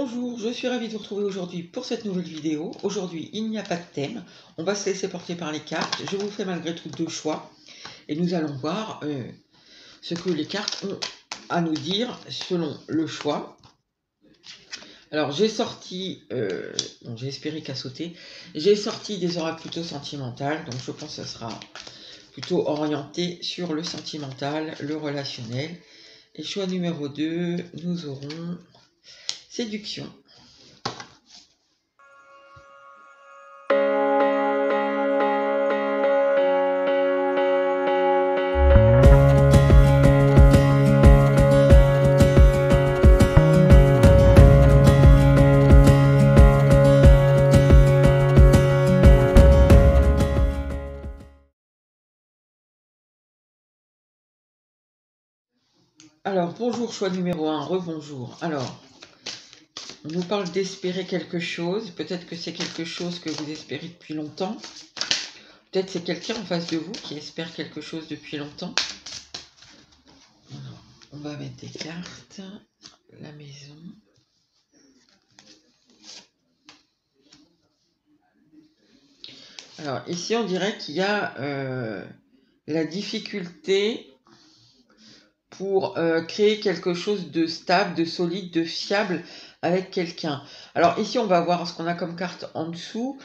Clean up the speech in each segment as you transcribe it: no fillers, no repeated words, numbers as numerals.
Bonjour, je suis ravie de vous retrouver aujourd'hui pour cette nouvelle vidéo. Aujourd'hui, il n'y a pas de thème, on va se laisser porter par les cartes. Je vous fais malgré tout deux choix et nous allons voir ce que les cartes ont à nous dire selon le choix. Alors j'ai sorti, bon, j'ai espéré qu'à sauter, j'ai sorti des oracles plutôt sentimentales, donc je pense que ce sera plutôt orienté sur le sentimental, le relationnel. Et choix numéro 2, nous aurons séduction. Alors, bonjour, choix numéro 1, rebonjour. Alors, on nous parle d'espérer quelque chose. Peut-être que c'est quelque chose que vous espérez depuis longtemps. Peut-être c'est quelqu'un en face de vous qui espère quelque chose depuis longtemps. Alors, on va mettre des cartes. La maison. Alors, ici, on dirait qu'il y a la difficulté pour créer quelque chose de stable, de solide, de fiable avec quelqu'un. Alors ici, on va voir ce qu'on a comme carte en dessous,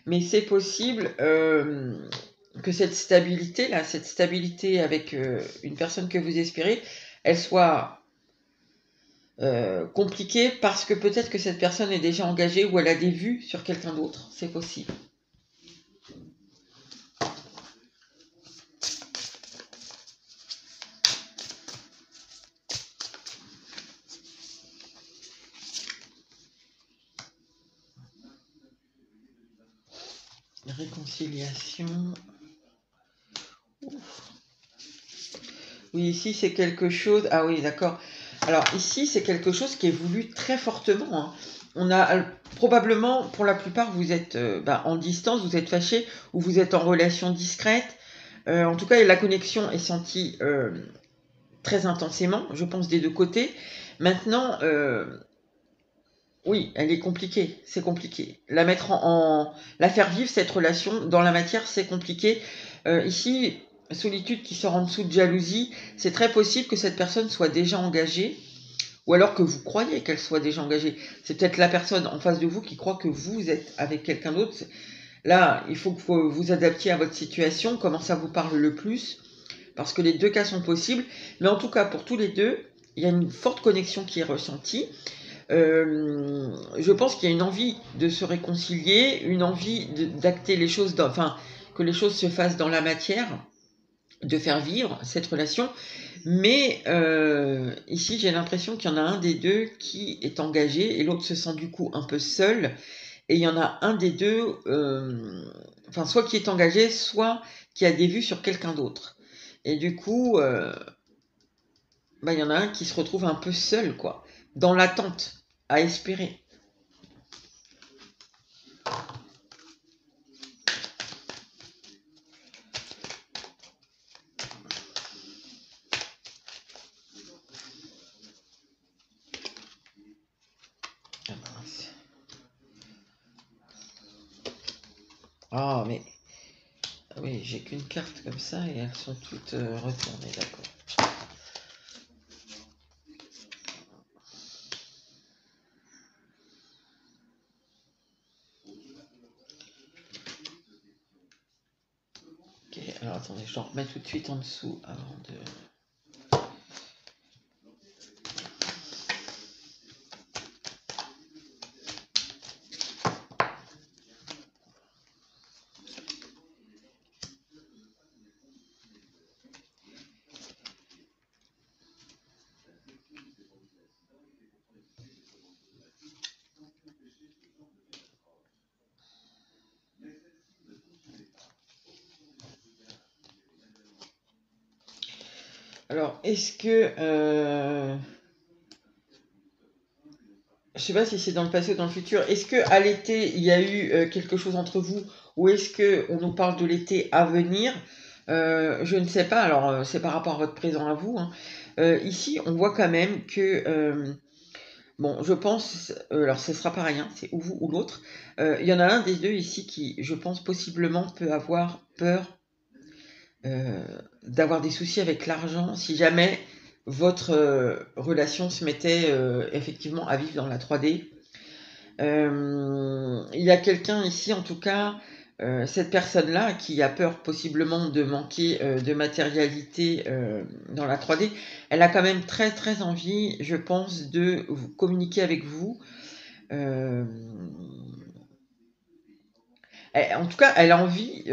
mais c'est possible que cette stabilité-là, cette stabilité avec une personne que vous espérez, elle soit compliquée parce que peut-être que cette personne est déjà engagée ou elle a des vues sur quelqu'un d'autre. C'est possible. Réconciliation. Ouf. Oui, ici c'est quelque chose... Ah oui, d'accord. Alors ici c'est quelque chose qui est voulu très fortement. Hein. On a probablement, pour la plupart, vous êtes en distance, vous êtes fâché ou vous êtes en relation discrète. En tout cas, la connexion est sentie très intensément, je pense, des deux côtés. Maintenant, oui, elle est compliquée, c'est compliqué. La mettre la faire vivre, cette relation, dans la matière, c'est compliqué. Ici, solitude qui sort en dessous de jalousie, c'est très possible que cette personne soit déjà engagée, ou alors que vous croyez qu'elle soit déjà engagée. C'est peut-être la personne en face de vous qui croit que vous êtes avec quelqu'un d'autre. Là, il faut que vous vous adaptiez à votre situation, comment ça vous parle le plus, parce que les deux cas sont possibles. Mais en tout cas, pour tous les deux, il y a une forte connexion qui est ressentie. Je pense qu'il y a une envie de se réconcilier, une envie d'acter les choses, que les choses se fassent dans la matière, de faire vivre cette relation. Mais ici, j'ai l'impression qu'il y en a un des deux qui est engagé et l'autre se sent du coup un peu seul. Et il y en a un des deux, soit qui est engagé, soit qui a des vues sur quelqu'un d'autre. Et du coup, il y en a un qui se retrouve un peu seul, quoi, dans l'attente, à espérer. Ah, mais... Oui, j'ai qu'une carte comme ça et elles sont toutes retournées, d'accord. Ok, alors attendez, je en remets tout de suite en dessous avant de... Alors, est-ce que... je sais pas si c'est dans le passé ou dans le futur. Est-ce qu'à l'été, il y a eu quelque chose entre vous? Ou est-ce qu'on nous parle de l'été à venir? Je ne sais pas. Alors, c'est par rapport à votre présent à vous. Hein. Ici, on voit quand même que... Bon, je pense, alors ce sera pareil, hein, c'est ou vous ou l'autre. Il y en a un des deux ici qui, je pense, possiblement peut avoir peur d'avoir des soucis avec l'argent si jamais votre relation se mettait effectivement à vivre dans la 3D. Il y a quelqu'un ici, en tout cas, cette personne-là qui a peur possiblement de manquer de matérialité dans la 3D, elle a quand même très très envie, je pense, de communiquer avec vous. En tout cas, elle a envie,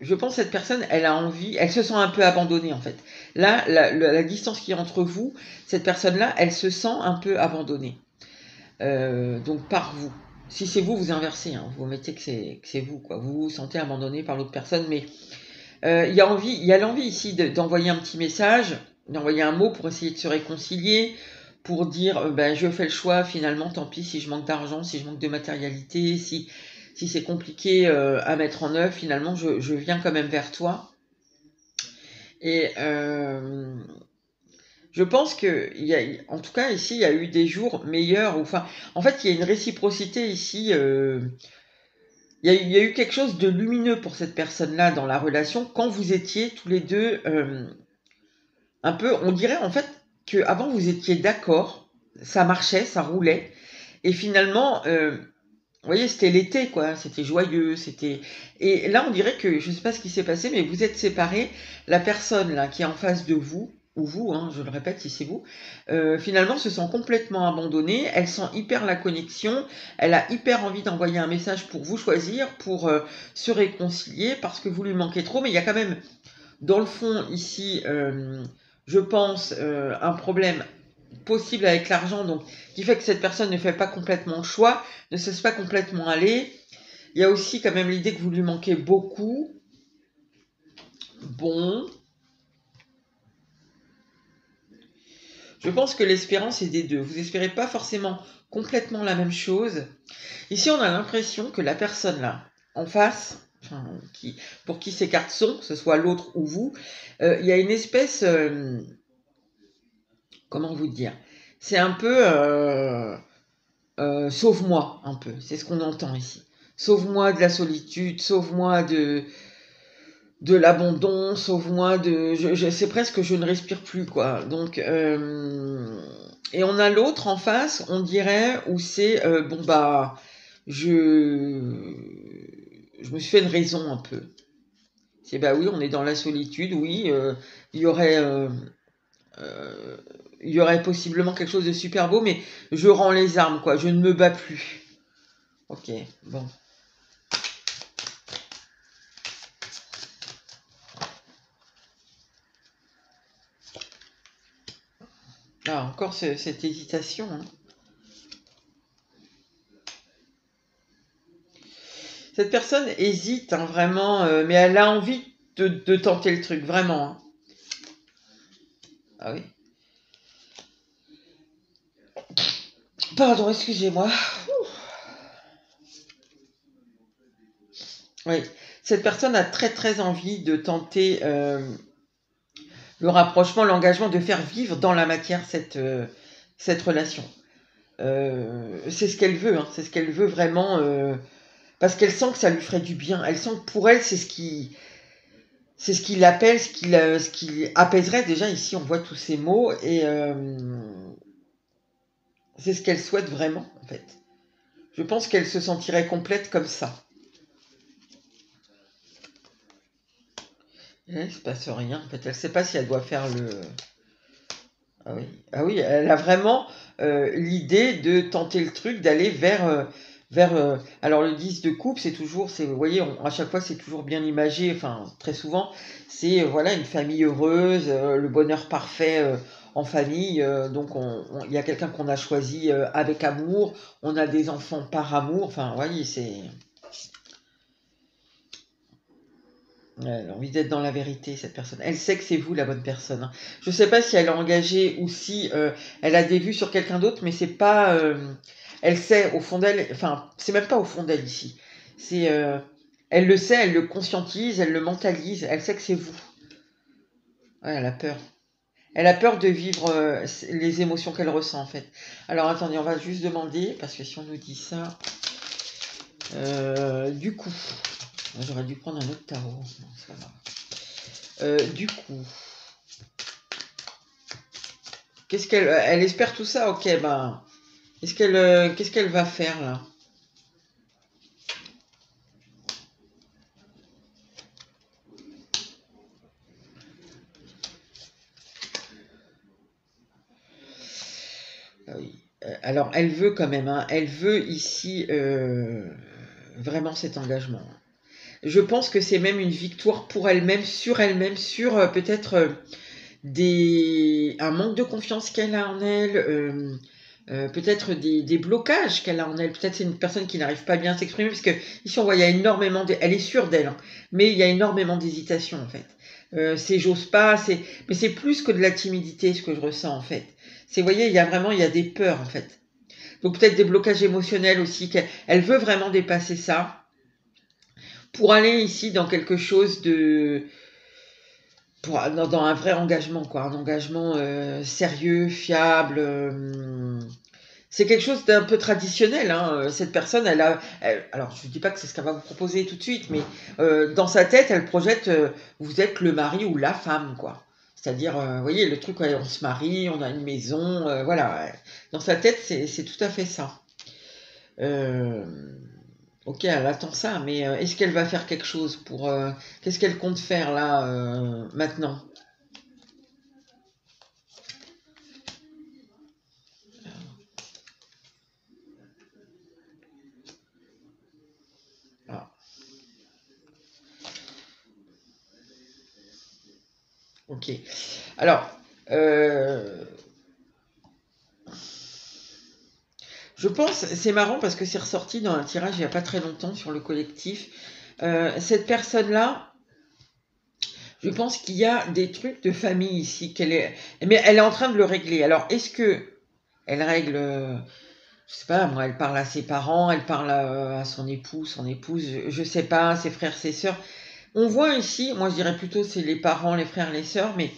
je pense cette personne, elle a envie, elle se sent un peu abandonnée en fait. Là, la distance qui est entre vous, cette personne-là, elle se sent un peu abandonnée. Donc par vous. Si c'est vous, vous inversez, hein, vous mettez que c'est vous, quoi. Vous vous sentez abandonné par l'autre personne, mais il y a l'envie ici d'envoyer un petit message, d'envoyer un mot pour essayer de se réconcilier, pour dire ben, je fais le choix finalement, tant pis si je manque d'argent, si je manque de matérialité, si c'est compliqué à mettre en œuvre, finalement je viens quand même vers toi. Et je pense que, en tout cas ici, il y a eu des jours meilleurs. Enfin, en fait, il y a une réciprocité ici. Il y a eu quelque chose de lumineux pour cette personne-là dans la relation quand vous étiez tous les deux un peu. On dirait en fait que avant vous étiez d'accord, ça marchait, ça roulait, et finalement, vous voyez, c'était l'été, quoi. C'était joyeux, c'était. Et là, on dirait que je sais pas ce qui s'est passé, mais vous êtes séparés. La personne là qui est en face de vous, ou vous, hein, je le répète, si c'est vous, finalement se sent complètement abandonnée. Elle sent hyper la connexion. Elle a hyper envie d'envoyer un message pour vous choisir, pour se réconcilier, parce que vous lui manquez trop. Mais il y a quand même, dans le fond, ici, je pense, un problème possible avec l'argent, donc qui fait que cette personne ne fait pas complètement le choix, ne se laisse pas complètement aller. Il y a aussi quand même l'idée que vous lui manquez beaucoup. Bon. Je pense que l'espérance est des deux. Vous espérez pas forcément complètement la même chose. Ici, on a l'impression que la personne là, en face, enfin, pour qui ces cartes sont, que ce soit l'autre ou vous, il y a une espèce... comment vous dire? C'est un peu... sauve-moi, un peu. C'est ce qu'on entend ici. Sauve-moi de la solitude, sauve-moi de l'abandon, sauve-moi de... c'est presque je ne respire plus, quoi. Donc, et on a l'autre en face, on dirait, où c'est, bon, bah, je me suis fait une raison un peu. C'est, bah oui, on est dans la solitude, oui, il y aurait... il y aurait possiblement quelque chose de super beau, mais je rends les armes, quoi. Je ne me bats plus. Ok, bon. Ah, encore cette hésitation. Hein. Cette personne hésite, hein, vraiment, mais elle a envie de tenter le truc, vraiment. Hein. Ah oui. Pardon, excusez-moi. Oui, cette personne a très très envie de tenter le rapprochement, l'engagement, de faire vivre dans la matière cette relation. C'est ce qu'elle veut, hein, c'est ce qu'elle veut vraiment, parce qu'elle sent que ça lui ferait du bien. Elle sent que pour elle, c'est ce qui l'appelle, ce qui apaiserait. Déjà ici, on voit tous ces mots, et c'est ce qu'elle souhaite vraiment, en fait. Je pense qu'elle se sentirait complète comme ça. Il ne se passe rien, en fait. Elle ne sait pas si elle doit faire le... Ah oui, ah oui, elle a vraiment l'idée de tenter le truc, d'aller vers alors le 10 de coupe, c'est toujours, vous voyez, à chaque fois c'est toujours bien imagé, enfin très souvent, c'est voilà une famille heureuse, le bonheur parfait en famille, donc il y a quelqu'un qu'on a choisi avec amour, on a des enfants par amour, enfin vous voyez, c'est... Elle a envie d'être dans la vérité, cette personne. Elle sait que c'est vous la bonne personne. Hein. Je ne sais pas si elle est engagée ou si elle a des vues sur quelqu'un d'autre, mais c'est pas. Elle sait au fond d'elle. Enfin, c'est même pas au fond d'elle ici. C'est. Elle le sait, elle le conscientise, elle le mentalise. Elle sait que c'est vous. Ouais, elle a peur. Elle a peur de vivre les émotions qu'elle ressent, en fait. Alors, attendez, on va juste demander, parce que si on nous dit ça... du coup... J'aurais dû prendre un autre tarot. Non, c'est pas grave. Du coup... Qu'est-ce qu'elle... Elle espère tout ça? Ok, ben... Qu'est-ce qu'elle va faire, là? Oui. Alors, elle veut quand même, hein, elle veut ici vraiment cet engagement. Je pense que c'est même une victoire pour elle-même, sur peut-être un manque de confiance qu'elle a en elle, peut-être des blocages qu'elle a en elle. Peut-être c'est une personne qui n'arrive pas bien à s'exprimer, parce que ici on voit, il y a énormément, elle est sûre d'elle, hein, mais il y a énormément d'hésitation en fait. C'est j'ose pas, mais c'est plus que de la timidité ce que je ressens en fait. Vous voyez, il y a des peurs en fait. Donc peut-être des blocages émotionnels aussi, qu'elle veut vraiment dépasser ça pour aller ici dans quelque chose de... dans un vrai engagement, quoi, un engagement sérieux, fiable. C'est quelque chose d'un peu traditionnel, hein. Cette personne, alors je ne dis pas que c'est ce qu'elle va vous proposer tout de suite, mais dans sa tête, elle projette, vous êtes le mari ou la femme, quoi. C'est-à-dire, vous voyez, le truc, on se marie, on a une maison, voilà. Dans sa tête, c'est tout à fait ça. Ok, elle attend ça, mais est-ce qu'elle va faire quelque chose pour... qu'est-ce qu'elle compte faire là, maintenant? Ah. Ok. Alors, je pense, c'est marrant parce que c'est ressorti dans un tirage il n'y a pas très longtemps sur le collectif. Cette personne-là, je pense qu'il y a des trucs de famille ici, mais elle est en train de le régler. Alors, est-ce que elle règle, je sais pas, moi, elle parle à ses parents, elle parle à son époux, son épouse, je sais pas, ses frères, ses sœurs. On voit ici, moi je dirais plutôt c'est les parents, les frères, les sœurs, mais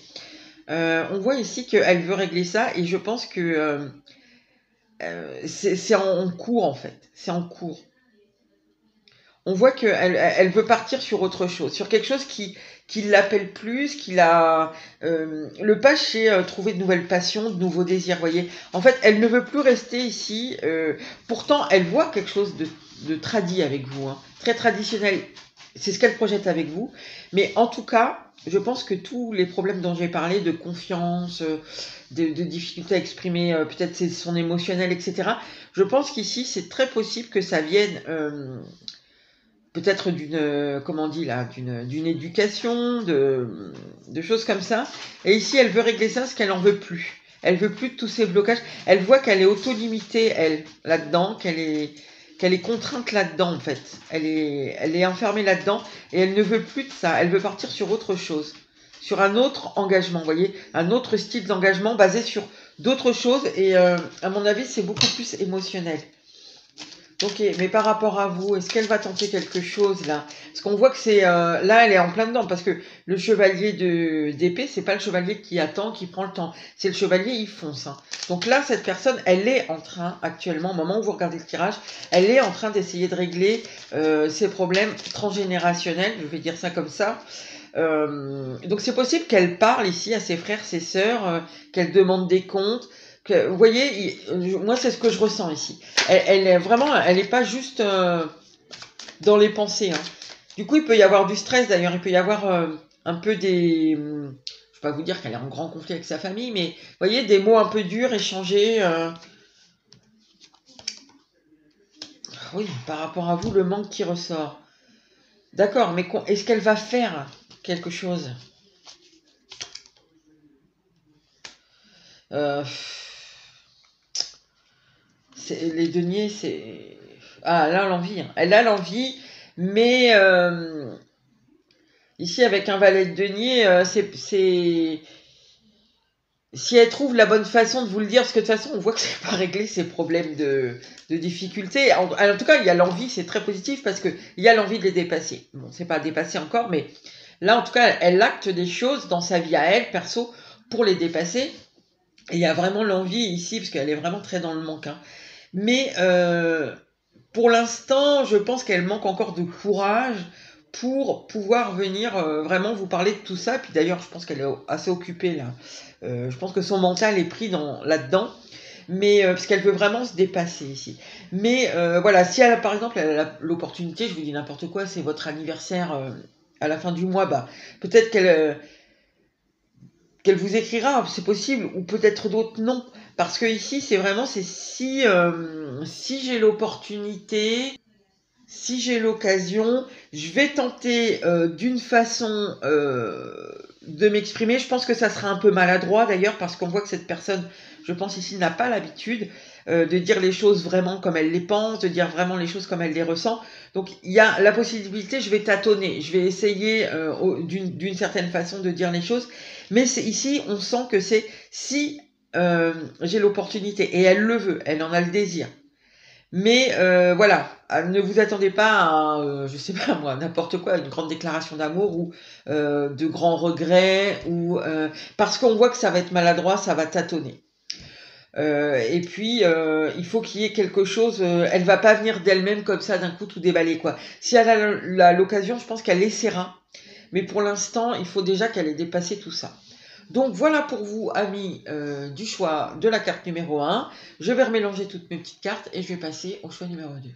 on voit ici qu'elle veut régler ça, et je pense que c'est en cours en fait, c'est en cours. On voit qu'elle veut partir sur autre chose, sur quelque chose qui l'appelle plus, le pas chez trouver de nouvelles passions, de nouveaux désirs, voyez. En fait, elle ne veut plus rester ici. Pourtant, elle voit quelque chose de tradit avec vous, hein, très traditionnel. C'est ce qu'elle projette avec vous. Mais en tout cas, je pense que tous les problèmes dont j'ai parlé, de confiance, de difficulté à exprimer peut-être son émotionnel, etc., je pense qu'ici, c'est très possible que ça vienne... peut-être comment on dit là, d'une éducation, de choses comme ça. Et ici, elle veut régler ça parce qu'elle en veut plus. Elle veut plus de tous ces blocages. Elle voit qu'elle est auto-limitée, elle, là-dedans, qu'elle est contrainte là-dedans, en fait. Elle est enfermée là-dedans et elle ne veut plus de ça. Elle veut partir sur autre chose, sur un autre engagement, vous voyez, un autre style d'engagement basé sur d'autres choses. Et à mon avis, c'est beaucoup plus émotionnel. Ok, mais par rapport à vous, est-ce qu'elle va tenter quelque chose là? Parce qu'on voit que c'est là, elle est en plein dedans, parce que le chevalier d'épée, c'est pas le chevalier qui attend, qui prend le temps. C'est le chevalier, il fonce, hein. Donc là, cette personne, elle est en train, actuellement, au moment où vous regardez le tirage, elle est en train d'essayer de régler ses problèmes transgénérationnels, je vais dire ça comme ça. Donc c'est possible qu'elle parle ici à ses frères, ses sœurs, qu'elle demande des comptes. Vous voyez, moi c'est ce que je ressens ici. Elle est vraiment, elle n'est pas juste dans les pensées, hein. Du coup, il peut y avoir du stress d'ailleurs, il peut y avoir un peu je ne vais pas vous dire qu'elle est en grand conflit avec sa famille, mais vous voyez, des mots un peu durs échangés. Oui, par rapport à vous, le manque qui ressort. D'accord, mais est-ce qu'elle va faire quelque chose? Les deniers, c'est... Ah, elle a l'envie, hein. Elle a l'envie, mais ici, avec un valet de denier, si elle trouve la bonne façon de vous le dire, parce que de toute façon, on voit que c'est pas réglé ces problèmes de difficulté. En tout cas, il y a l'envie, c'est très positif, parce qu'il y a l'envie de les dépasser. Bon, c'est pas dépassé encore, mais là, en tout cas, elle acte des choses dans sa vie à elle, perso, pour les dépasser. Et il y a vraiment l'envie ici, parce qu'elle est vraiment très dans le manque. Hein. Mais pour l'instant, je pense qu'elle manque encore de courage pour pouvoir venir vraiment vous parler de tout ça. Puis d'ailleurs, je pense qu'elle est assez occupée là. Je pense que son mental est pris là-dedans. Mais parce qu'elle veut vraiment se dépasser ici. Mais voilà, si elle a, par exemple, elle a l'opportunité, je vous dis n'importe quoi, c'est votre anniversaire à la fin du mois, bah peut-être qu'elle vous écrira, c'est possible, ou peut-être d'autres non. Parce que ici, c'est vraiment, c'est si j'ai l'opportunité, si j'ai l'occasion, je vais tenter d'une façon de m'exprimer. Je pense que ça sera un peu maladroit d'ailleurs, parce qu'on voit que cette personne, je pense ici, n'a pas l'habitude de dire les choses vraiment comme elle les pense, de dire vraiment les choses comme elle les ressent. Donc il y a la possibilité, je vais tâtonner, je vais essayer d'une certaine façon de dire les choses. Mais ici, on sent que c'est si j'ai l'opportunité, et elle le veut, elle en a le désir. Mais voilà, ne vous attendez pas à, je sais pas moi, n'importe quoi, une grande déclaration d'amour ou de grands regrets, ou parce qu'on voit que ça va être maladroit, ça va tâtonner. Et puis, il faut qu'il y ait quelque chose, elle va pas venir d'elle-même comme ça d'un coup tout déballer, quoi. Si elle a l'occasion, je pense qu'elle essaiera. Mais pour l'instant, il faut déjà qu'elle ait dépassé tout ça. Donc voilà pour vous, amis, du choix de la carte numéro 1. Je vais remélanger toutes mes petites cartes et je vais passer au choix numéro 2.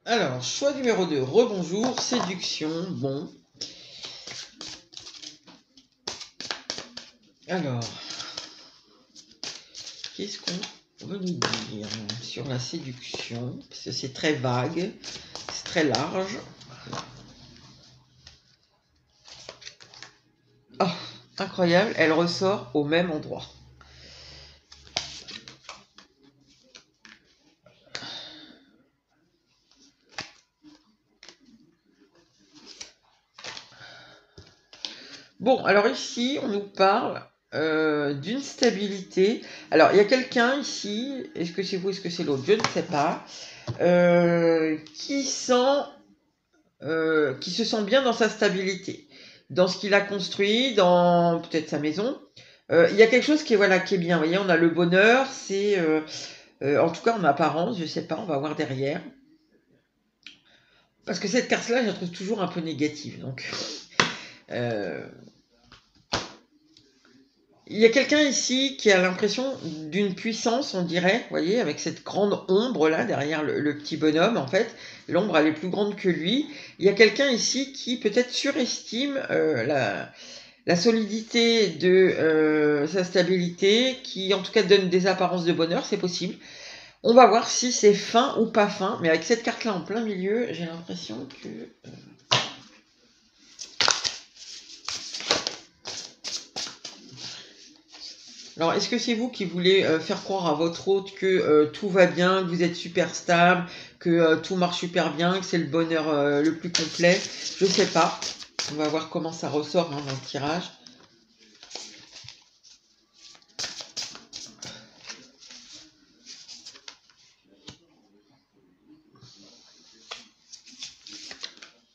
Alors, choix numéro 2, rebonjour, séduction, bon. Alors, qu'est-ce qu'on veut nous dire sur la séduction? Parce que c'est très vague, c'est très large. Oh, incroyable, elle ressort au même endroit. Bon, alors ici, on nous parle d'une stabilité. Alors, il y a quelqu'un ici, est-ce que c'est vous, est-ce que c'est l'autre, je ne sais pas, qui se sent bien dans sa stabilité, dans ce qu'il a construit, dans peut-être sa maison. Il y a quelque chose qui est, voilà, qui est bien. Vous voyez, on a le bonheur, c'est, en tout cas en apparence, je ne sais pas, on va voir derrière. Parce que cette carte-là, je la trouve toujours un peu négative. Donc, il y a quelqu'un ici qui a l'impression d'une puissance, on dirait, vous voyez, avec cette grande ombre là derrière le petit bonhomme, en fait. L'ombre, elle est plus grande que lui. Il y a quelqu'un ici qui peut-être surestime la solidité de sa stabilité, qui en tout cas donne des apparences de bonheur, c'est possible. On va voir si c'est fin ou pas fin, mais avec cette carte-là en plein milieu, j'ai l'impression que... Alors, est-ce que c'est vous qui voulez faire croire à votre hôte que tout va bien, que vous êtes super stable, que tout marche super bien, que c'est le bonheur le plus complet? Je sais pas. On va voir comment ça ressort hein, dans le tirage.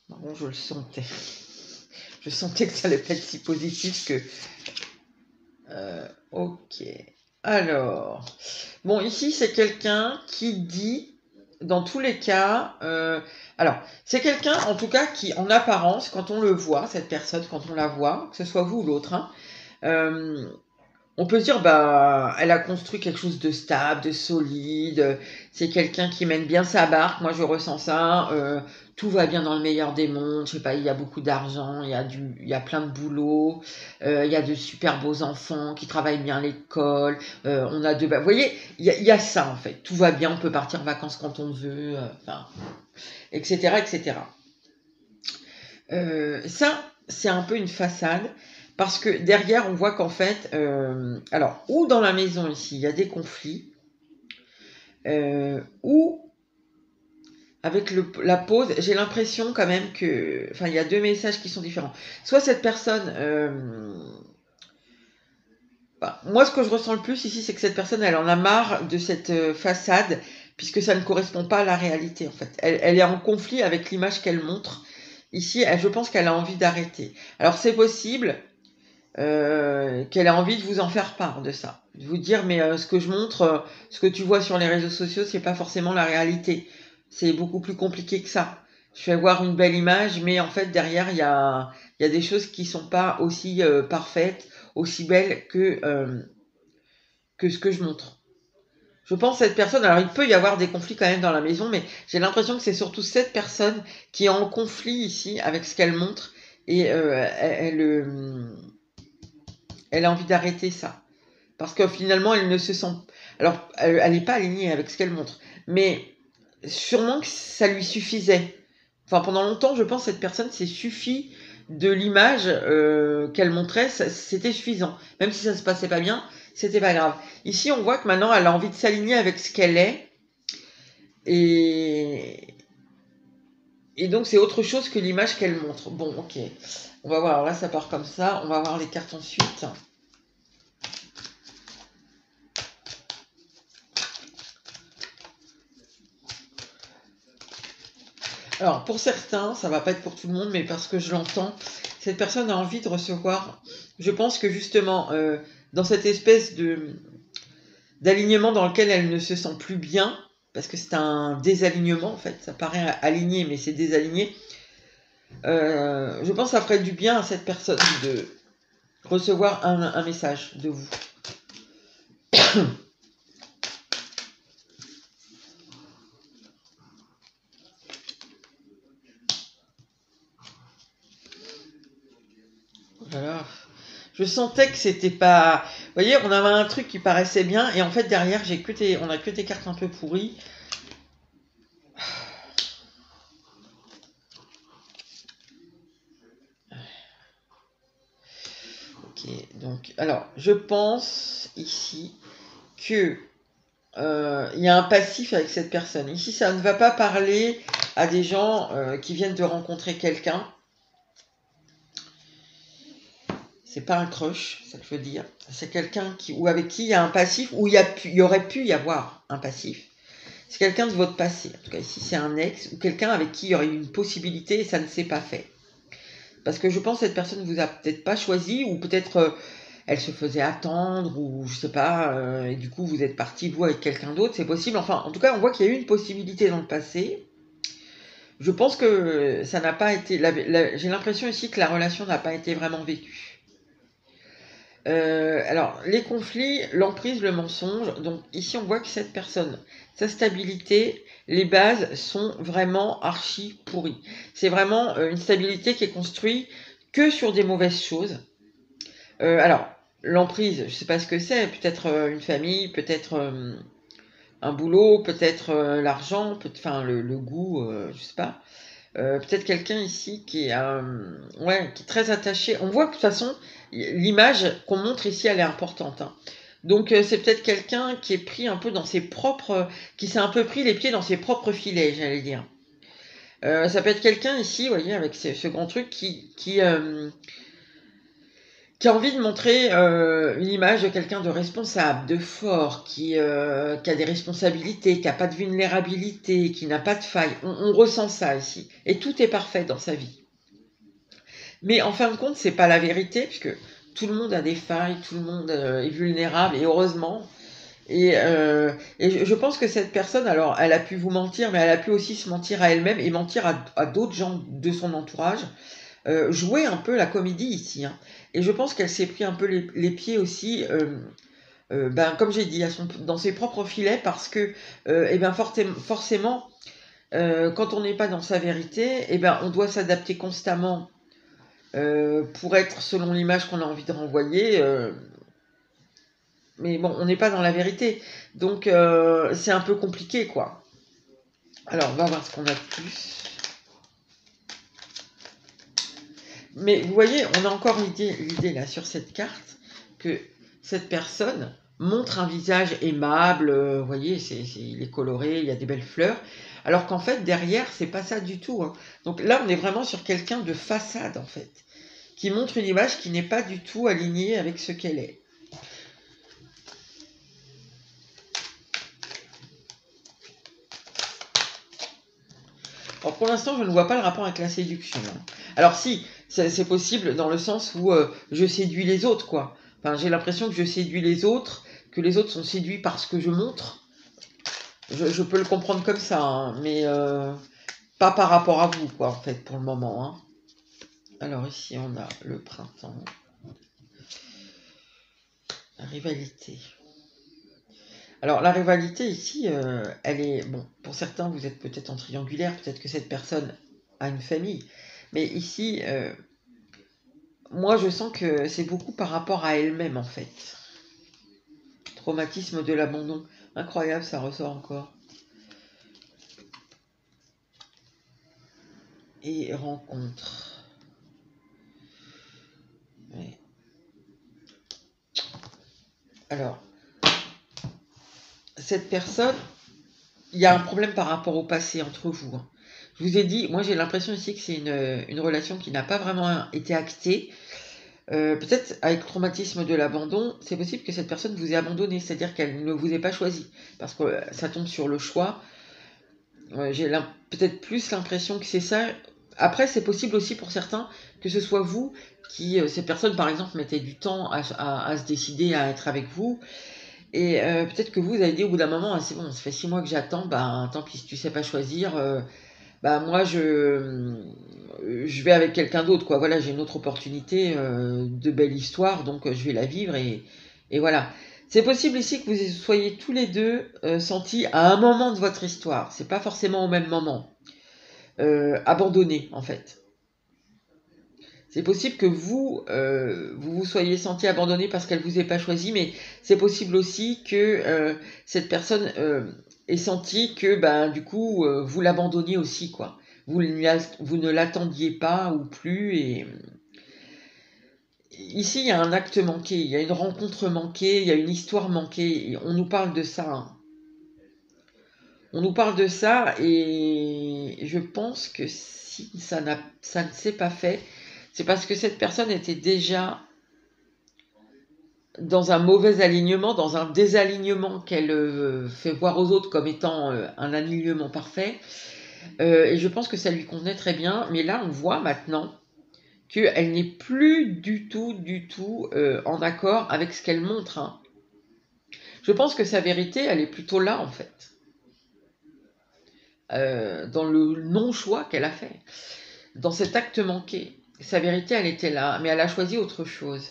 Bon, je le sentais. Je sentais que ça allait pas être si positif que... ok. Alors, bon, ici, c'est quelqu'un qui dit, dans tous les cas, alors, c'est quelqu'un, en tout cas, qui, en apparence, quand on le voit, cette personne, quand on la voit, que ce soit vous ou l'autre, hein, on peut se dire, bah, elle a construit quelque chose de stable, de solide, c'est quelqu'un qui mène bien sa barque, moi je ressens ça, tout va bien dans le meilleur des mondes, je sais pas, il y a beaucoup d'argent, il y a plein de boulot, il y a de super beaux enfants qui travaillent bien à l'école, on a vous voyez, il y a ça en fait, tout va bien, on peut partir en vacances quand on veut, enfin, etc., etc. Ça, c'est un peu une façade, parce que derrière, on voit qu'en fait, alors, ou dans la maison ici, il y a des conflits, ou avec la pause, j'ai l'impression quand même que, enfin, il y a deux messages qui sont différents. Soit cette personne, bah, moi, ce que je ressens le plus ici, c'est que cette personne, elle en a marre de cette façade, puisque ça ne correspond pas à la réalité, en fait. Elle est en conflit avec l'image qu'elle montre, ici, je pense qu'elle a envie d'arrêter. Alors c'est possible qu'elle a envie de vous en faire part de ça. De vous dire, mais ce que je montre, ce que tu vois sur les réseaux sociaux, c'est pas forcément la réalité. C'est beaucoup plus compliqué que ça. Je fais voir une belle image, mais en fait, derrière, il y a des choses qui sont pas aussi parfaites, aussi belles que ce que je montre. Je pense cette personne, alors il peut y avoir des conflits quand même dans la maison, mais j'ai l'impression que c'est surtout cette personne qui est en conflit ici avec ce qu'elle montre et elle a envie d'arrêter ça. Parce que finalement, elle ne se sent... Alors, elle n'est pas alignée avec ce qu'elle montre, mais sûrement que ça lui suffisait. Enfin, pendant longtemps, je pense que cette personne s'est suffi de l'image qu'elle montrait, c'était suffisant. Même si ça se passait pas bien, c'était pas grave. Ici, on voit que maintenant, elle a envie de s'aligner avec ce qu'elle est. Et donc, c'est autre chose que l'image qu'elle montre. Bon, ok. On va voir. Alors là, ça part comme ça. On va voir les cartes ensuite. Alors, pour certains, ça va pas être pour tout le monde, mais parce que je l'entends, cette personne a envie de recevoir. Je pense que justement, dans cette espèce d'alignement dans lequel elle ne se sent plus bien, parce que c'est un désalignement en fait, ça paraît aligné, mais c'est désaligné. Je pense que ça ferait du bien à cette personne de recevoir un message de vous. Voilà. Je sentais que c'était pas... Vous voyez, on avait un truc qui paraissait bien, et en fait, derrière, on a que des cartes un peu pourries. Ok, donc, alors, je pense, ici, que il y a un passif avec cette personne. Ici, ça ne va pas parler à des gens qui viennent de rencontrer quelqu'un. C'est pas un crush, c'est ça que je veux dire. C'est quelqu'un ou avec qui il y a un passif, ou il y aurait pu y avoir un passif. C'est quelqu'un de votre passé. En tout cas, ici, c'est un ex ou quelqu'un avec qui il y aurait eu une possibilité et ça ne s'est pas fait. Parce que je pense que cette personne ne vous a peut-être pas choisi, ou peut-être elle se faisait attendre, ou je sais pas, et du coup vous êtes parti vous avec quelqu'un d'autre, c'est possible. Enfin, en tout cas, on voit qu'il y a eu une possibilité dans le passé. Je pense que ça n'a pas été... j'ai l'impression ici que la relation n'a pas été vraiment vécue. Alors, les conflits, l'emprise, le mensonge. Donc ici, on voit que cette personne, sa stabilité, les bases sont vraiment archi pourries. C'est vraiment une stabilité qui est construite que sur des mauvaises choses. Alors, l'emprise, je ne sais pas ce que c'est. Peut-être une famille, peut-être un boulot, peut-être l'argent, enfin le goût, je sais pas. Peut-être quelqu'un ici qui est, qui est très attaché. On voit que de toute façon, l'image qu'on montre ici, elle est importante. Hein. Donc c'est peut-être quelqu'un qui est pris un peu dans ses propres... qui s'est un peu pris les pieds dans ses propres filets, j'allais dire. Ça peut être quelqu'un ici, vous voyez, avec ce grand truc qui a envie de montrer une image de quelqu'un de responsable, de fort, qui a des responsabilités, qui n'a pas de vulnérabilité, qui n'a pas de faille. On ressent ça ici. Et tout est parfait dans sa vie. Mais en fin de compte, c'est pas la vérité, puisque tout le monde a des failles, tout le monde est vulnérable, et heureusement. Et je pense que cette personne, alors, elle a pu vous mentir, mais elle a pu aussi se mentir à elle-même et mentir à d'autres gens de son entourage. Jouer un peu la comédie ici. Hein. Et je pense qu'elle s'est pris un peu les pieds aussi, comme j'ai dit, dans ses propres filets, parce que forcément, quand on n'est pas dans sa vérité, on doit s'adapter constamment pour être selon l'image qu'on a envie de renvoyer. Mais bon, on n'est pas dans la vérité. Donc, c'est un peu compliqué, quoi. Alors, on va voir ce qu'on a de plus. Mais vous voyez, on a encore l'idée là sur cette carte que cette personne montre un visage aimable, vous voyez, il est coloré, il y a des belles fleurs, alors qu'en fait derrière c'est pas ça du tout. Hein. Donc là on est vraiment sur quelqu'un de façade en fait, qui montre une image qui n'est pas du tout alignée avec ce qu'elle est. Alors pour l'instant, je ne vois pas le rapport avec la séduction. Alors si, c'est possible dans le sens où je séduis les autres, quoi. Enfin, j'ai l'impression que je séduis les autres, que les autres sont séduits par ce que je montre. Je peux le comprendre comme ça, hein, mais pas par rapport à vous, quoi, en fait, pour le moment. Hein. Alors ici, on a le printemps. La rivalité. Alors la rivalité ici, elle est... Bon, pour certains, vous êtes peut-être en triangulaire, peut-être que cette personne a une famille. Mais ici, moi je sens que c'est beaucoup par rapport à elle-même en fait. Traumatisme de l'abandon. Incroyable, ça ressort encore. Et rencontre. Ouais. Alors, cette personne, il y a un problème par rapport au passé entre vous. Hein. Je vous ai dit, moi j'ai l'impression ici que c'est une relation qui n'a pas vraiment été actée. Peut-être avec traumatisme de l'abandon, c'est possible que cette personne vous ait abandonné, c'est-à-dire qu'elle ne vous ait pas choisi, parce que ça tombe sur le choix. J'ai peut-être plus l'impression que c'est ça. Après, c'est possible aussi pour certains que ce soit vous qui, ces personnes par exemple, mettaient du temps à se décider à être avec vous. Et peut-être que vous avez dit au bout d'un moment, ah, c'est bon, ça fait 6 mois que j'attends, bah tant pis si tu sais pas choisir, bah moi je vais avec quelqu'un d'autre, quoi. Voilà, j'ai une autre opportunité de belle histoire, donc je vais la vivre et voilà. C'est possible ici que vous soyez tous les deux sentis à un moment de votre histoire, c'est pas forcément au même moment, abandonnés en fait. C'est possible que vous vous soyez senti abandonné parce qu'elle vous ait pas choisi, mais c'est possible aussi que cette personne ait senti que ben du coup vous l'abandonniez aussi, quoi. Vous ne l'attendiez pas ou plus et ici il y a un acte manqué, il y a une rencontre manquée, il y a une histoire manquée. Et on nous parle de ça. Hein. On nous parle de ça et je pense que si ça ne s'est pas fait, c'est parce que cette personne était déjà dans un mauvais alignement, dans un désalignement qu'elle fait voir aux autres comme étant un alignement parfait. Et je pense que ça lui convenait très bien. Mais là, on voit maintenant qu'elle n'est plus du tout en accord avec ce qu'elle montre. Hein. Je pense que sa vérité, elle est plutôt là, en fait. Dans le non-choix qu'elle a fait. Dans cet acte manqué. Sa vérité, elle était là. Mais elle a choisi autre chose.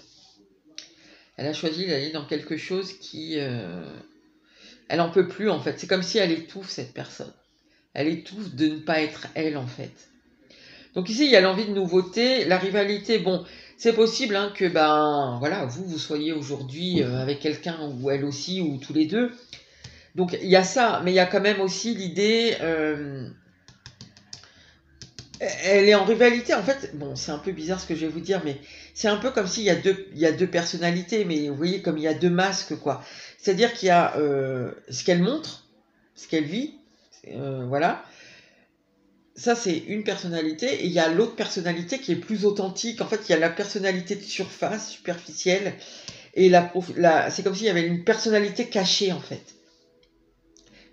Elle a choisi d'aller dans quelque chose qui... elle en peut plus, en fait. C'est comme si elle étouffe, cette personne. Elle étouffe de ne pas être elle, en fait. Donc ici, il y a l'envie de nouveauté. La rivalité, bon, c'est possible hein, que, ben, voilà, vous soyez aujourd'hui avec quelqu'un, ou elle aussi, ou tous les deux. Donc il y a ça, mais il y a quand même aussi l'idée... elle est en rivalité, en fait, bon, c'est un peu bizarre ce que je vais vous dire, mais c'est un peu comme s'il y a deux personnalités, mais vous voyez, comme il y a deux masques, quoi. C'est-à-dire qu'il y a ce qu'elle montre, ce qu'elle vit, voilà. Ça, c'est une personnalité, et il y a l'autre personnalité qui est plus authentique. En fait, il y a la personnalité de surface, superficielle, et c'est comme s'il y avait une personnalité cachée, en fait.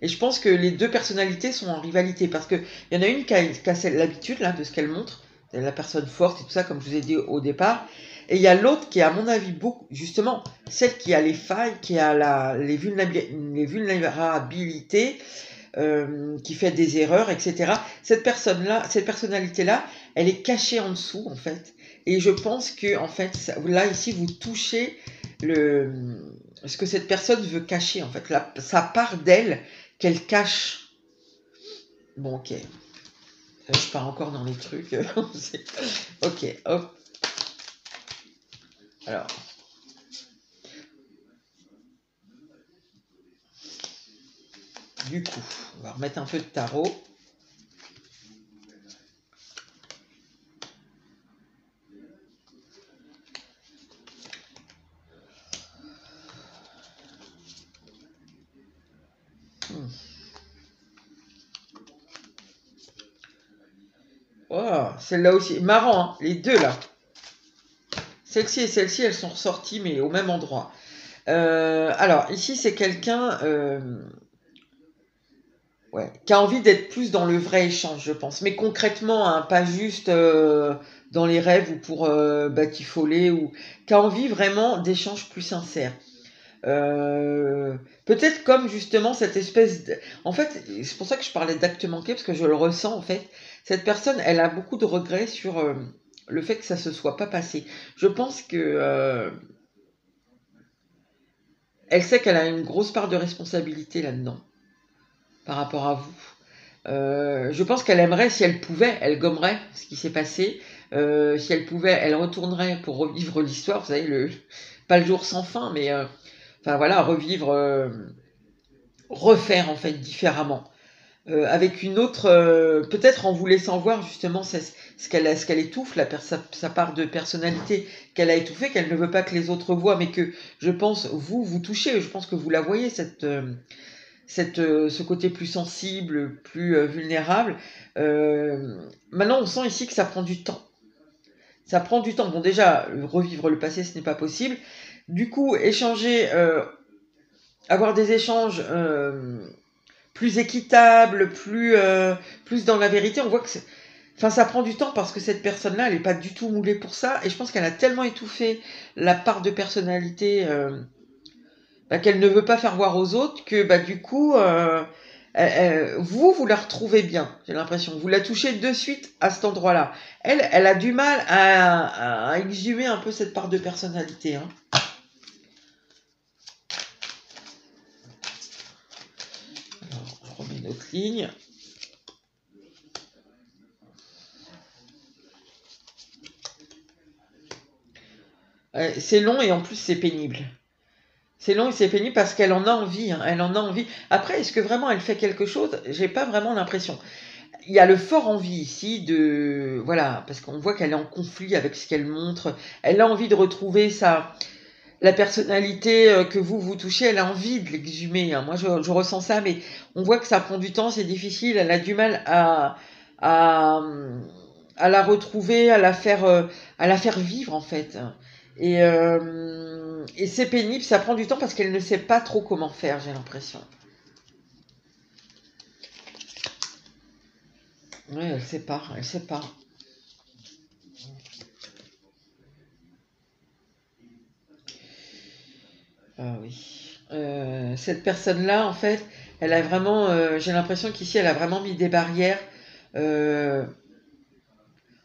Et je pense que les deux personnalités sont en rivalité parce qu'il y en a une qui a l'habitude là, de ce qu'elle montre, la personne forte et tout ça, comme je vous ai dit au départ. Et il y a l'autre qui est, à mon avis, beaucoup, justement, celle qui a les failles, qui a les vulnérabilités, qui fait des erreurs, etc. Cette personne-là, cette personnalité-là, elle est cachée en dessous, en fait. Et je pense que, en fait, là, ici, vous touchez ce que cette personne veut cacher, en fait, sa part d'elle qu'elle cache. Bon, ok. Je pars encore dans les trucs. Ok, hop. Alors. Du coup, on va remettre un peu de tarot. Oh, celle-là aussi. Marrant, hein, les deux là. Celle-ci et celle-ci, elles sont ressorties, mais au même endroit. Alors, ici, c'est quelqu'un... Ouais, qui a envie d'être plus dans le vrai échange, je pense. Mais concrètement, hein, pas juste dans les rêves ou pour batifoler, ou qui a envie vraiment d'échanges plus sincères. Euh, Peut-être comme justement cette espèce de... En fait, c'est pour ça que je parlais d'acte manqué, parce que je le ressens en fait. Cette personne, elle a beaucoup de regrets sur le fait que ça se soit pas passé. Je pense que elle sait qu'elle a une grosse part de responsabilité là-dedans, par rapport à vous. Je pense qu'elle aimerait, si elle pouvait, elle gommerait ce qui s'est passé. Si elle pouvait, elle retournerait pour revivre l'histoire. Vous savez, pas le jour sans fin, mais enfin voilà, revivre, refaire en fait différemment. Avec une autre, peut-être en vous laissant voir justement ce qu'elle étouffe, sa part de personnalité qu'elle a étouffée, qu'elle ne veut pas que les autres voient, mais que je pense vous touchez, je pense que vous la voyez, ce côté plus sensible, plus vulnérable. Maintenant, on sent ici que ça prend du temps. Ça prend du temps. Bon, déjà, revivre le passé, ce n'est pas possible. Du coup, échanger, avoir des échanges plus équitables, plus dans la vérité, on voit que enfin, ça prend du temps parce que cette personne-là, elle n'est pas du tout moulée pour ça. Et je pense qu'elle a tellement étouffé la part de personnalité qu'elle ne veut pas faire voir aux autres, que du coup, vous la retrouvez bien, j'ai l'impression. Vous la touchez de suite à cet endroit-là. Elle a du mal à exhumer un peu cette part de personnalité. Hein. Alors, je remets notre ligne. C'est long et en plus c'est pénible. C'est long et c'est pénible parce qu'elle en a envie, hein, elle en a envie. Après, est-ce que vraiment elle fait quelque chose? J'ai pas vraiment l'impression. Il y a le fort envie ici de... Voilà, parce qu'on voit qu'elle est en conflit avec ce qu'elle montre. Elle a envie de retrouver la personnalité que vous touchez, elle a envie de l'exhumer. Hein. Moi, je ressens ça, mais on voit que ça prend du temps, c'est difficile. Elle a du mal à, à la retrouver, à la faire vivre, en fait. Et c'est pénible, ça prend du temps parce qu'elle ne sait pas trop comment faire, j'ai l'impression. Oui, elle sait pas, elle sait pas. Ah oui. Cette personne-là, en fait, elle a vraiment, j'ai l'impression qu'ici, elle a vraiment mis des barrières. Euh,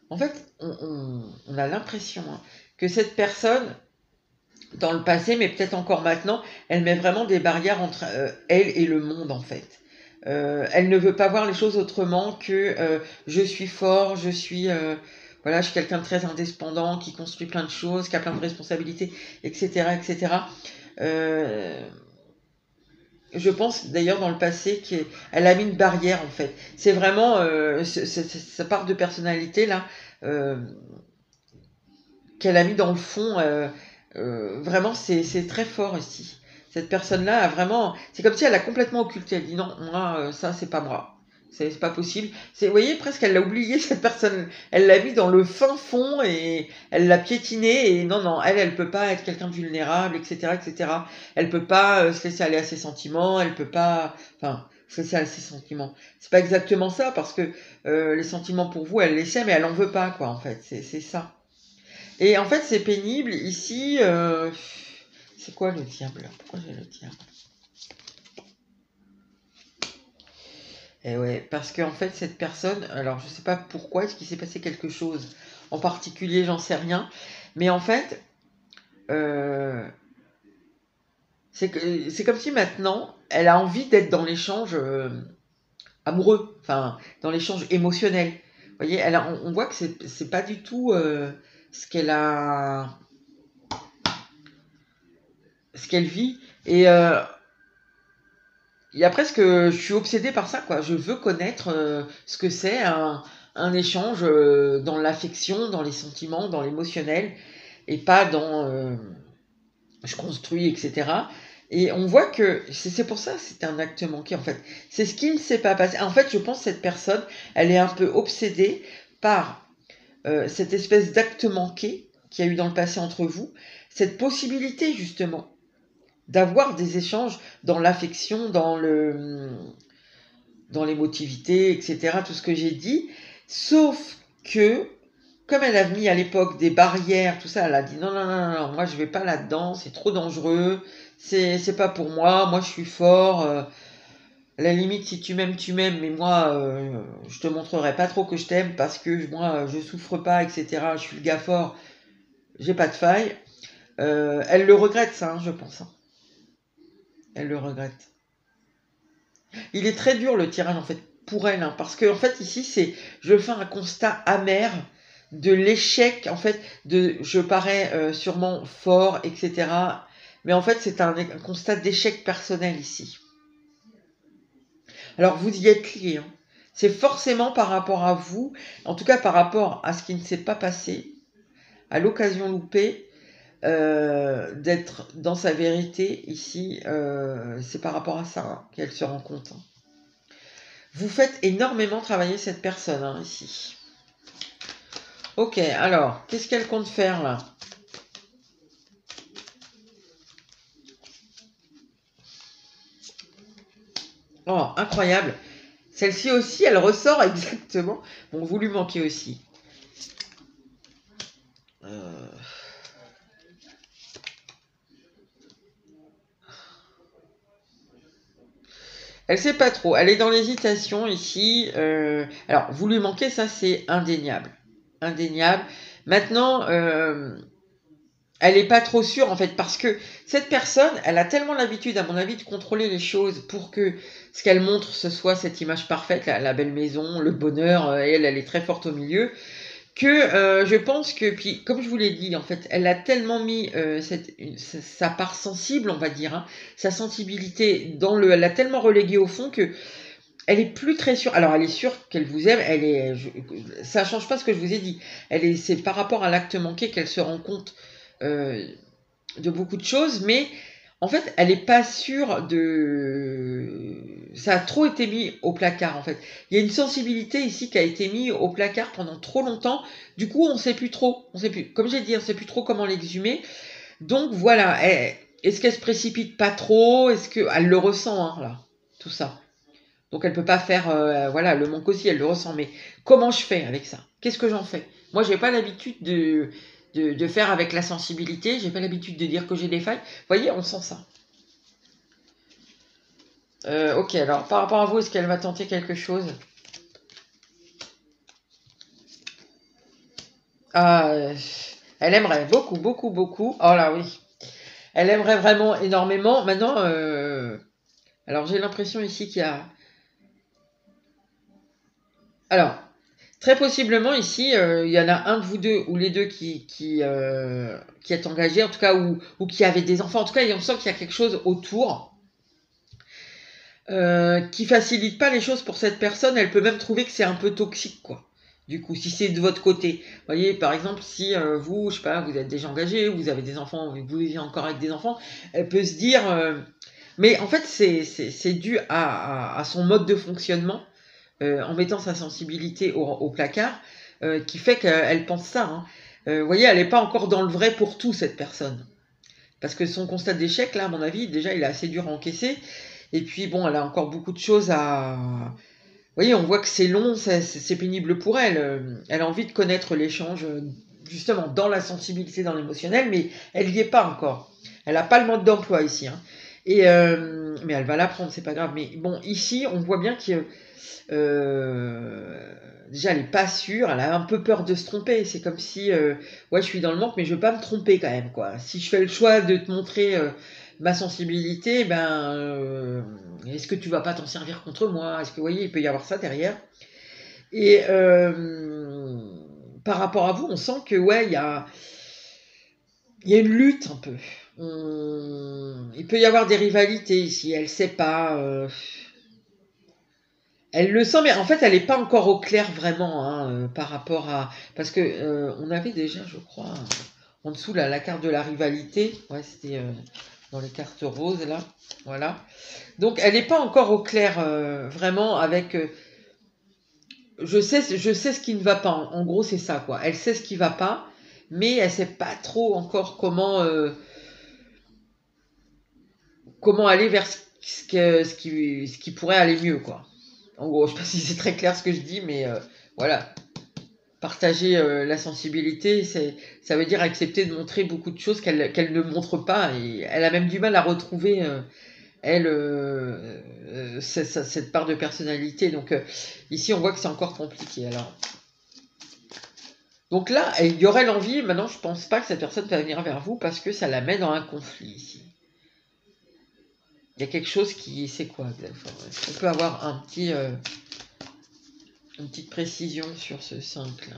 En fait, on a l'impression hein, que cette personne, dans le passé, mais peut-être encore maintenant, elle met vraiment des barrières entre elle et le monde, en fait. Elle ne veut pas voir les choses autrement que je suis fort, voilà, je suis quelqu'un de très indépendant, qui construit plein de choses, qui a plein de responsabilités, etc., etc. Euh, je pense d'ailleurs dans le passé qu'elle a mis une barrière en fait. C'est vraiment sa part de personnalité là euh, qu'elle a mis dans le fond. Vraiment, c'est très fort ici. Cette personne-là a vraiment. C'est comme si elle a complètement occulté. Elle dit non, moi, ça, c'est pas moi. C'est pas possible. Vous voyez, presque, elle l'a oublié, cette personne. Elle l'a mis dans le fin fond et elle l'a piétiné. Et non, non, elle peut pas être quelqu'un de vulnérable, etc., etc. Elle peut pas se laisser aller à ses sentiments. Elle peut pas. Enfin, se laisser aller à ses sentiments. C'est pas exactement ça, parce que les sentiments pour vous, elle les sait, mais elle en veut pas, quoi, en fait. C'est ça. Et en fait, c'est pénible. Ici, c'est quoi le diable? Pourquoi j'ai le diable? Eh ouais, parce qu'en fait, cette personne, alors je sais pas pourquoi, est-ce qu'il s'est passé quelque chose en particulier, j'en sais rien. Mais en fait, euh, c'est comme si maintenant, elle a envie d'être dans l'échange amoureux, enfin, dans l'échange émotionnel. Vous voyez, on voit que c'est pas du tout ce qu'elle a, ce qu'elle vit. Et il y a presque, je suis obsédée par ça, quoi. Je veux connaître ce que c'est un échange dans l'affection, dans les sentiments, dans l'émotionnel, et pas dans je construis, etc. Et on voit que c'est pour ça que c'est un acte manqué, en fait. C'est ce qui ne s'est pas passé. En fait, je pense que cette personne, elle est un peu obsédée par cette espèce d'acte manqué qu'il y a eu dans le passé entre vous, cette possibilité, justement, d'avoir des échanges dans l'affection, dans l'émotivité, etc., tout ce que j'ai dit, sauf que, comme elle a mis à l'époque des barrières, tout ça, elle a dit non, non, non, non, moi je vais pas là-dedans, c'est trop dangereux, c'est pas pour moi je suis fort, à la limite si tu m'aimes, mais moi je te montrerai pas trop que je t'aime parce que moi je souffre pas, etc., je suis le gars fort, j'ai pas de faille. Elle le regrette ça, hein, je pense. Hein. Elle le regrette. Il est très dur le tirage en fait pour elle, hein, parce que en fait ici c'est, je fais un constat amer de l'échec en fait, de je parais sûrement fort, etc. Mais en fait c'est un constat d'échec personnel ici. Alors vous y êtes lié, hein. C'est forcément par rapport à vous, en tout cas par rapport à ce qui ne s'est pas passé, à l'occasion loupée, d'être dans sa vérité ici, c'est par rapport à ça hein, qu'elle se rend compte. Hein. Vous faites énormément travailler cette personne hein, ici. Ok, alors, qu'est-ce qu'elle compte faire là? Oh, incroyable. Celle-ci aussi, elle ressort exactement. Bon, vous lui manquez aussi. Elle sait pas trop. Elle est dans l'hésitation ici. Alors, vous lui manquez, ça c'est indéniable. Indéniable. Maintenant, elle n'est pas trop sûre en fait, parce que cette personne, elle a tellement l'habitude, à mon avis, de contrôler les choses pour que ce qu'elle montre, ce soit cette image parfaite, la belle maison, le bonheur, elle est très forte au milieu, que je pense que, puis comme je vous l'ai dit, en fait, elle a tellement mis sa part sensible, on va dire, hein, sa sensibilité elle l'a tellement reléguée au fond que elle est plus très sûre. Alors elle est sûre qu'elle vous aime, ça change pas ce que je vous ai dit. C'est par rapport à l'acte manqué qu'elle se rend compte de beaucoup de choses, mais en fait, elle n'est pas sûre de... Ça a trop été mis au placard, en fait. Il y a une sensibilité ici qui a été mise au placard pendant trop longtemps. Du coup, on ne sait plus trop. On sait plus, comme j'ai dit, on ne sait plus trop comment l'exhumer. Donc, voilà. Est-ce qu'elle se précipite pas trop? Est-ce qu'elle le ressent, hein, là, tout ça. Donc, elle ne peut pas faire... voilà, le manque aussi, elle le ressent. Mais comment je fais avec ça? Qu'est-ce que j'en fais? Moi, je n'ai pas l'habitude de faire avec la sensibilité. J'ai pas l'habitude de dire que j'ai des failles. Vous voyez, on sent ça. Ok, alors par rapport à vous, est-ce qu'elle va tenter quelque chose? Ah, elle aimerait beaucoup, beaucoup, beaucoup. Oh là oui. Elle aimerait vraiment énormément. Maintenant, alors j'ai l'impression ici qu'il y a... Alors, très possiblement ici, il y en a un de vous deux ou les deux qui est engagé, en tout cas, ou qui avait des enfants. En tout cas, on sent qu'il y a quelque chose autour qui facilite pas les choses pour cette personne. Elle peut même trouver que c'est un peu toxique, quoi. Du coup, si c'est de votre côté. Vous voyez, par exemple, si vous, je sais pas, vous êtes déjà engagé, vous avez des enfants, vous vivez encore avec des enfants, elle peut se dire... mais en fait, c'est dû à son mode de fonctionnement, en mettant sa sensibilité au placard, qui fait qu'elle pense ça. Hein. Vous voyez, elle n'est pas encore dans le vrai pour tout, cette personne. Parce que son constat d'échec, là, à mon avis, déjà, il est assez dur à encaisser. Et puis, bon, elle a encore beaucoup de choses à... Vous voyez, on voit que c'est long, c'est pénible pour elle. Elle a envie de connaître l'échange, justement, dans la sensibilité, dans l'émotionnel, mais elle n'y est pas encore. Elle n'a pas le mode d'emploi ici. Hein. Mais elle va l'apprendre, c'est pas grave. Mais bon, ici, on voit bien que... déjà, elle n'est pas sûre, elle a un peu peur de se tromper. C'est comme si, ouais, je suis dans le manque, mais je veux pas me tromper quand même, quoi. Si je fais le choix de te montrer ma sensibilité, ben, est-ce que tu vas pas t'en servir contre moi? Est-ce que, vous voyez, il peut y avoir ça derrière. Et par rapport à vous, on sent que, ouais, il y a une lutte un peu. Il peut y avoir des rivalités ici, elle sait pas... Elle le sent, mais en fait, elle n'est pas encore au clair vraiment hein, par rapport à... Parce que on avait déjà, je crois, en dessous la carte de la rivalité. Ouais, c'était dans les cartes roses, là. Voilà. Donc, elle n'est pas encore au clair vraiment avec... je sais ce qui ne va pas. En gros, c'est ça, quoi. Elle sait ce qui ne va pas, mais elle ne sait pas trop encore comment aller vers ce qui pourrait aller mieux, quoi. En gros, je ne sais pas si c'est très clair ce que je dis, mais voilà. Partager la sensibilité, ça veut dire accepter de montrer beaucoup de choses qu'elle ne montre pas. Et elle a même du mal à retrouver, cette part de personnalité. Donc ici, on voit que c'est encore compliqué. Alors, donc là, il y aurait l'envie. Maintenant, je pense pas que cette personne va venir vers vous parce que ça la met dans un conflit ici. Il y a quelque chose qui... C'est quoi exactement? On peut avoir une petite précision sur ce 5 là.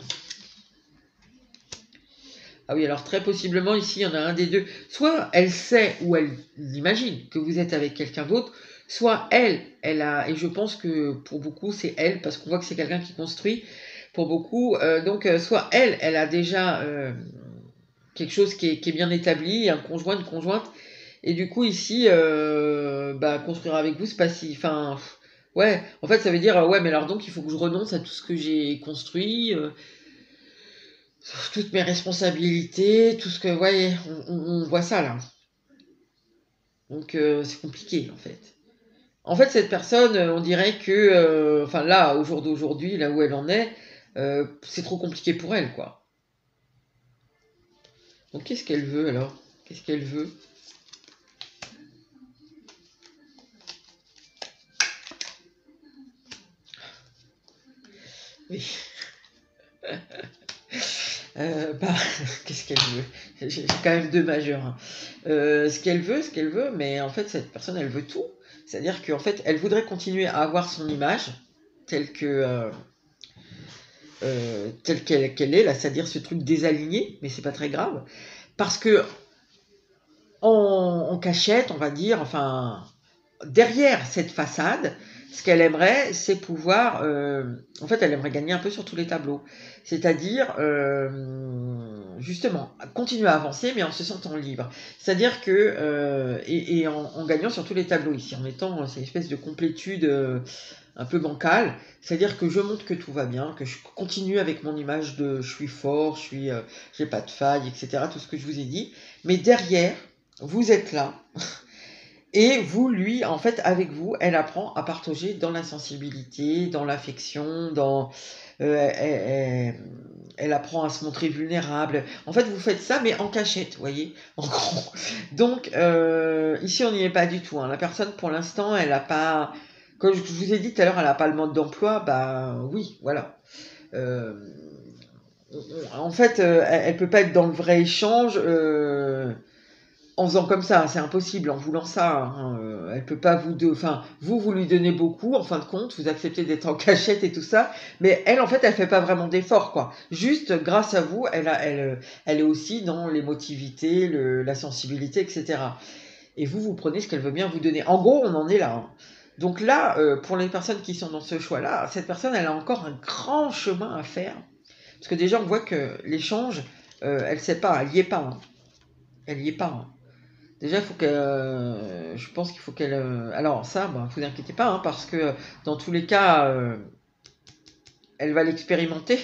Ah oui, alors très possiblement ici, il y en a un des deux. Soit elle sait ou elle imagine que vous êtes avec quelqu'un d'autre, soit elle a, et je pense que pour beaucoup c'est elle, parce qu'on voit que c'est quelqu'un qui construit, pour beaucoup, soit elle a déjà quelque chose qui est bien établi, un conjoint, une conjointe, et du coup ici, construire avec vous, c'est pas si... Enfin, ouais, en fait ça veut dire, ouais, mais alors donc il faut que je renonce à tout ce que j'ai construit, toutes mes responsabilités, tout ce que... Ouais, on voit ça là. Donc c'est compliqué en fait. En fait, cette personne, on dirait que, enfin là, au jour d'aujourd'hui, là où elle en est, c'est trop compliqué pour elle, quoi. Donc qu'est-ce qu'elle veut alors? Qu'est-ce qu'elle veut? Oui. Qu'est-ce qu'elle veut? J'ai quand même deux majeurs. Hein. Ce qu'elle veut, mais en fait, cette personne, elle veut tout. C'est-à-dire qu'en fait, elle voudrait continuer à avoir son image telle que... telle qu'elle est, là, c'est-à-dire ce truc désaligné, mais c'est pas très grave. Parce que en cachette, on va dire, enfin, derrière cette façade, ce qu'elle aimerait, c'est pouvoir... en fait, elle aimerait gagner un peu sur tous les tableaux. C'est-à-dire, justement, continuer à avancer, mais en se sentant libre. C'est-à-dire que... et en gagnant sur tous les tableaux ici, en mettant cette espèce de complétude un peu bancale. C'est-à-dire que je montre que tout va bien, que je continue avec mon image de je suis fort, j'ai pas de faille, etc. Tout ce que je vous ai dit. Mais derrière, vous êtes là. Et vous, lui, en fait, avec vous, elle apprend à partager dans la sensibilité, dans l'affection, elle apprend à se montrer vulnérable. En fait, vous faites ça, mais en cachette, vous voyez, en gros. Donc, ici, on n'y est pas du tout. Hein. La personne, pour l'instant, elle n'a pas... Comme je vous ai dit tout à l'heure, elle n'a pas le mode d'emploi. Bah oui, voilà. En fait, elle ne peut pas être dans le vrai échange... en faisant comme ça, c'est impossible, en voulant ça, hein, elle peut pas enfin, vous lui donnez beaucoup, en fin de compte, vous acceptez d'être en cachette et tout ça, mais elle, en fait, elle fait pas vraiment d'efforts, quoi. Juste, grâce à vous, elle est aussi dans l'émotivité, la sensibilité, etc. Et vous prenez ce qu'elle veut bien vous donner. En gros, on en est là. Hein. Donc là, pour les personnes qui sont dans ce choix-là, cette personne, elle a encore un grand chemin à faire. Parce que déjà, on voit que l'échange, elle sait pas, elle y est pas. Hein. Elle y est pas. Hein. Déjà, il faut je pense qu'il faut qu'elle... alors ça, vous inquiétez pas, hein, parce que dans tous les cas, elle va l'expérimenter.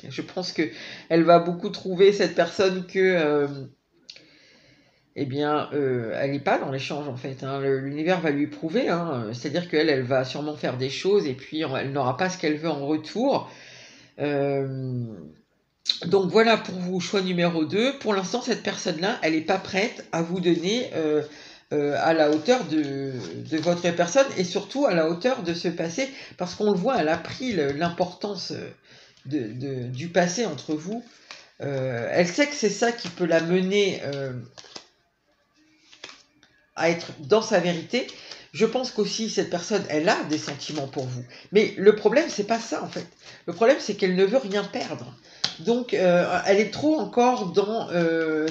Je pense qu'elle va beaucoup trouver cette personne que... eh bien, elle n'est pas dans l'échange, en fait. Hein. L'univers va lui prouver. Hein. C'est-à-dire qu'elle, elle va sûrement faire des choses et puis elle n'aura pas ce qu'elle veut en retour. Donc voilà pour vous, choix numéro 2. Pour l'instant, cette personne-là, elle n'est pas prête à vous donner à la hauteur de votre personne et surtout à la hauteur de ce passé, parce qu'on le voit, elle a pris l'importance du passé entre vous. Elle sait que c'est ça qui peut la mener à être dans sa vérité. Je pense qu'aussi cette personne, elle a des sentiments pour vous. Mais le problème, c'est pas ça en fait. Le problème, c'est qu'elle ne veut rien perdre. Donc, elle est trop encore dans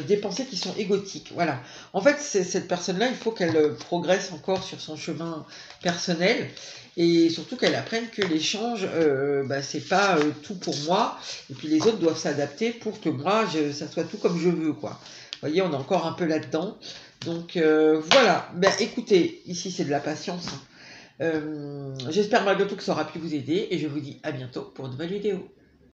des pensées qui sont égotiques. Voilà. En fait, cette personne-là, il faut qu'elle progresse encore sur son chemin personnel et surtout qu'elle apprenne que l'échange, c'est pas tout pour moi. Et puis les autres doivent s'adapter pour que moi, ça soit tout comme je veux, quoi. Vous voyez, on est encore un peu là-dedans. Donc, voilà. Écoutez, ici, c'est de la patience. Hein. J'espère malgré tout que ça aura pu vous aider et je vous dis à bientôt pour une nouvelle vidéo.